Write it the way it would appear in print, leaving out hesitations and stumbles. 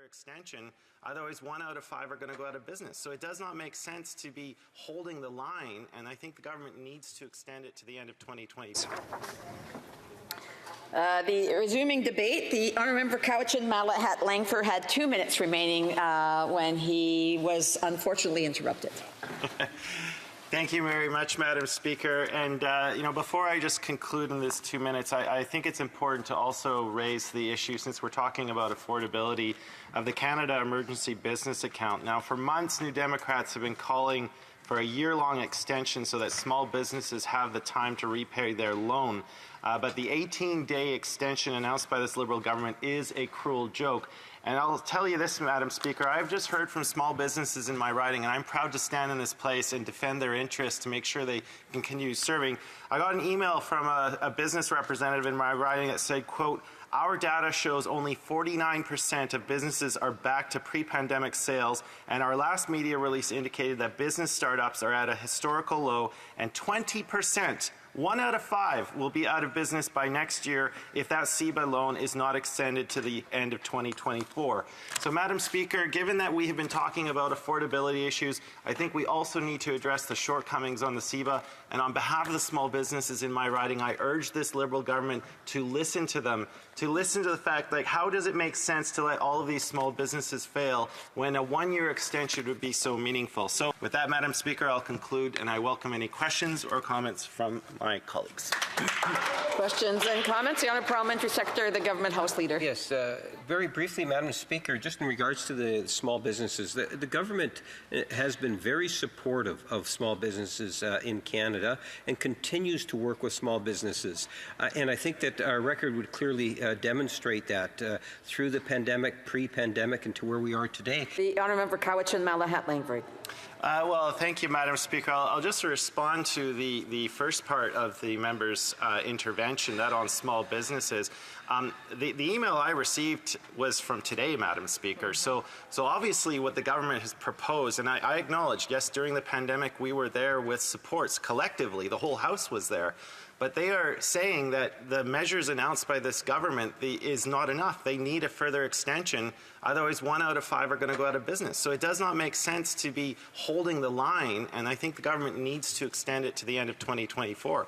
extension, otherwise 1 out of 5 are going to go out of business. So it does not make sense to be holding the line, and I think the government needs to extend it to the end of 2024. Resuming debate, the honourable member Cowichan-Malahat-Langford had 2 minutes remaining when he was unfortunately interrupted. Thank you very much, Madam Speaker. And, before I just conclude in this 2 minutes, I think it's important to also raise the issue, since we're talking about affordability, of the Canada Emergency Business Account. Now, for months, New Democrats have been calling for a year-long extension so that small businesses have the time to repay their loan. But the 18-day extension announced by this Liberal government is a cruel joke. And I'll tell you this, Madam Speaker, I've just heard from small businesses in my riding, and I'm proud to stand in this place and defend their interests to make sure they continue serving. I got an email from a business representative in my riding that said, quote, "Our data shows only 49% of businesses are back to pre-pandemic sales, and our last media release indicated that business startups are at a historical low, and 20%, 1 out of 5, will be out of business by next year if that CEBA loan is not extended to the end of 2024. So, Madam Speaker, given that we have been talking about affordability issues, I think we also need to address the shortcomings on the CEBA. And on behalf of the small businesses in my riding, I urge this Liberal government to listen to them, to listen to the fact, like, how does it make sense to let all of these small businesses fail when a 1-year extension would be so meaningful? So, with that, Madam Speaker, I'll conclude, and I welcome any questions or comments from my colleagues. Questions and comments? The Honourable Parliamentary Secretary, the Government House Leader. Yes, very briefly, Madam Speaker, just in regards to the small businesses, the government has been very supportive of small businesses in Canada and continues to work with small businesses. And I think that our record would clearly demonstrate that through the pandemic, pre-pandemic, and to where we are today. The honourable member Cowichan-Malahat-Langford. Well, thank you, Madam Speaker. I'll just respond to the first part of the member's intervention, that on small businesses. The email I received was from today, Madam Speaker. So obviously what the government has proposed, and I acknowledge, yes, during the pandemic we were there with supports collectively. The whole House was there. But they are saying that the measures announced by this government is not enough. They need a further extension. Otherwise, 1 out of 5 are going to go out of business. So it does not make sense to be holding the line, and I think the government needs to extend it to the end of 2024.